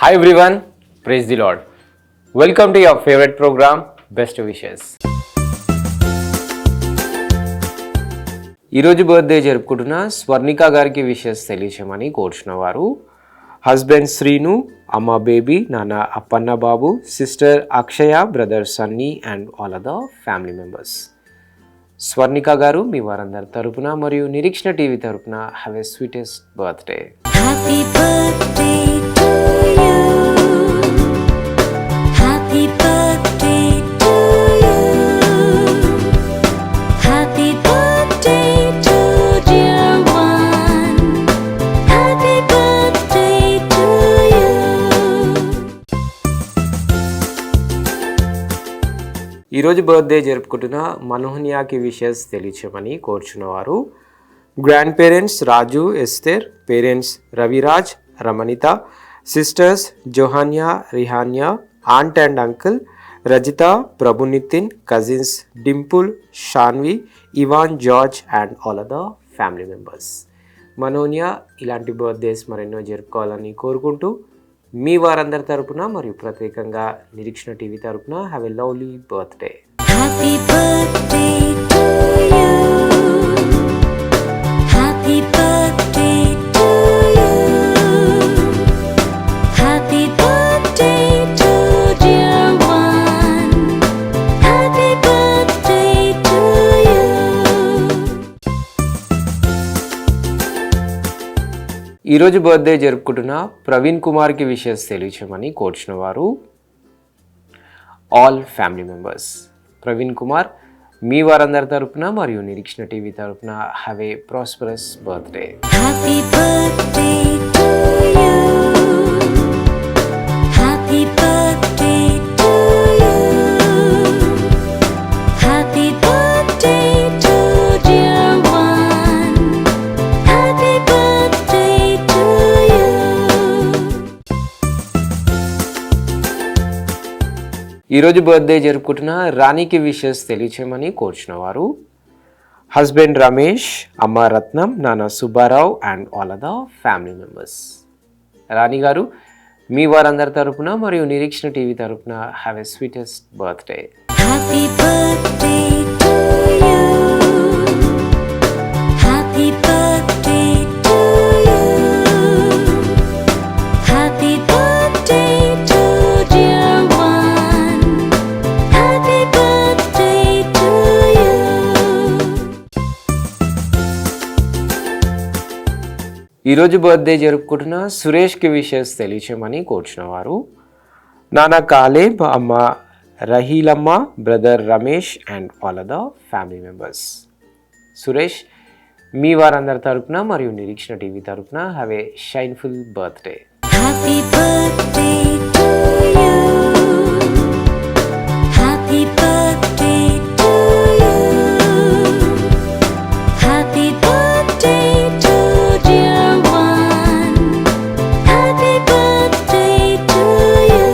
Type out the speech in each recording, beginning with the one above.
Hi everyone, praise the Lord. Welcome to your favorite program, Best Wishes. ఈరోజు birthday జరుపుకుంటున్న స్వర్ణిక గారికి wishes తెలియచేయమని కోరుచున్న వారు హస్బెండ్ శ్రీను, అమ్మ బేబీ, నాన్న Appanna Babu, sister Akshaya, brother Sunny and all other family members. Swarnika గారు మీ వారందరి తరపున మరియు నిరీక్షణ టీవీ తరపున have a sweetest birthday. Happy birthday to you. Happy birthday to you. Happy birthday to dear one. Happy birthday to you. ఈరోజు బర్త్డే జరుపుకుంటున్న మనోహన్యాకి విషెస్ తెలియచేయమని కోరుచున్నవారు grand parents Raju, Esther, parents Raviraj, Ramanitha, sisters Johanya, Rihanya, aunt and uncle Rajitha, Prabhu Nitin, cousins Dimple, Shanvi, Ivan, George and all other family members. Manonya ఇలాంటి birthdays మరెన్నో జరుపుకోవాలని కోరుకుంటూ మీ వారందరి తరపున మరియు ప్రత్యేకంగా నిరీక్షణ టీవీ తరపున have a lovely birthday. Happy birthday to you. Happy birthday to you. Happy birthday to dear one. Happy birthday to you. ఈరోజు బర్త్డే జరుపుకుంటున్న ప్రవీణ్ కుమార్కి విషెస్ తెలియచేయమని కోరుచున్న వారు all family members. Praveen Kumar మీ వారందరి తరపున మరియు నిరీక్షణ టీవీ తరపున have a prosperous birthday. Happy birthday to you. Happy birthday to you. Happy birthday to dear one. Happy birthday to you. ఈరోజు బర్త్డే జరుపుకుంటున్న రాణికి విషెస్ తెలియచేయమని కోరుచున్న వారు హస్బెండ్ రమేష్, అమ్మ రత్నం, నాన్న Subbarao and all other family members. Rani గారు మీ వారందరి తరపున మరియు నిరీక్షణ టీవీ తరపున have a sweetest birthday. Happy birthday to you. Happy birthday to you. Happy birthday to dear one. Happy birthday to you. ఈరోజు బర్త్డే జరుపుకుంటున్న సురేష్కి విషెస్ తెలియచేయమని కోరుచున్న వారు నాన్న కాలేబ్, అమ్మ రహీలమ్మ, brother Ramesh and all other family members. Suresh మీ వారందరి తరపున మరియు నిరీక్షణ టీవీ తరపున have a shineful birthday. Happy birthday to you. Happy birthday to you. Happy birthday to dear one. Happy birthday to you.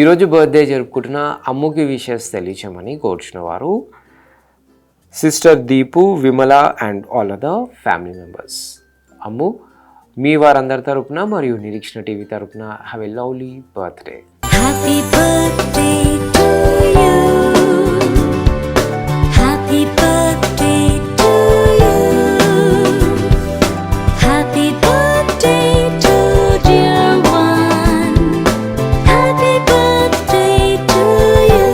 ఈరోజు బర్త్డే జరుపుకుంటున్న అమ్ముకి విషెస్ తెలియచేయమని కోరుచున్న వారు sister Deepu, Vimala and all other family members. Ammu మీ వారందరి తరపున మరియు నిరీక్షణ టీవీ తరపున have a lovely birthday. Happy birthday to you. Happy birthday to you. Happy birthday to dear one. Happy birthday to you.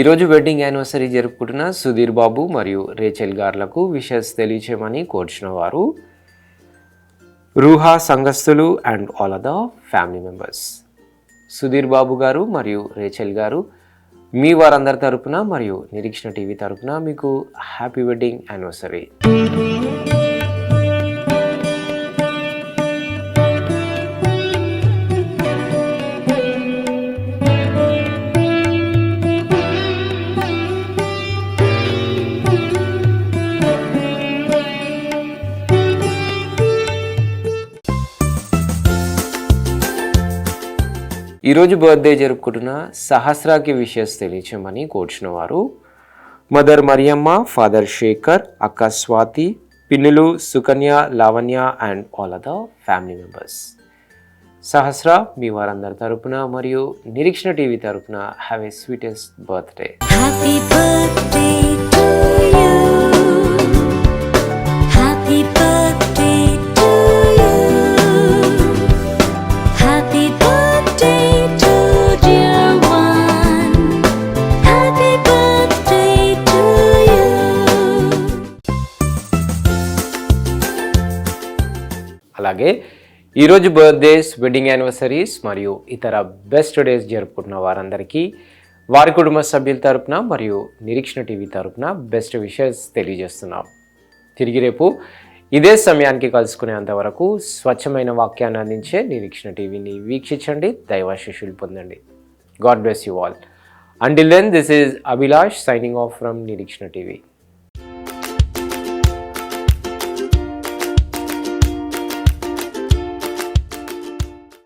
ఈరోజు వెడ్డింగ్ యానివర్సరీ జరుపుకుంటున్న సుధీర్ బాబు మరియు రేచెల్ గార్లకు విషెస్ తెలియచేయమని కోరుచున్న వారు రూహా సంఘస్థులు and all other family members. Sudheer Babu గారు మరియు రేచెల్ గారు మీ వారందరి తరపున మరియు నిరీక్షణ టీవీ తరపున మీకు హ్యాపీ వెడ్డింగ్ యానివర్సరీ. ఈరోజు బర్త్డే జరుపుకుంటున్న సహస్రాకి విషెస్ తెలియచేయమని కోరుచున్న వారు మదర్ మరియమ్మ, ఫాదర్ శేఖర్, అక్క స్వాతి, పిన్నులు Sukanya, Lavanya and all other family members. Sahasra మీ వారందరి తరపున మరియు నిరీక్షణ టీవీ తరపున have a sweetest birthday. Happy birthday to you. Happy birthday to you. Happy birthday to dear one. Happy birthday to you. అలాగే ఈరోజు బర్త్డేస్, వెడ్డింగ్ యానివర్సరీస్ మరియు ఇతర బెస్ట్ డేస్ జరుపుకుంటున్న వారందరికీ వారి కుటుంబ సభ్యుల తరపున మరియు నిరీక్షణ టీవీ తరపున బెస్ట్ విషెస్ తెలియజేస్తున్నాం. తిరిగి రేపు ఇదే సమయానికి కలుసుకునేంత వరకు స్వచ్ఛమైన వాక్యాన్ని అందించే నిరీక్షణ టీవీని వీక్షించండి, దైవాశీస్సులు పొందండి. God bless you all. Until then, this is Abhilash signing off from Nirikshana TV.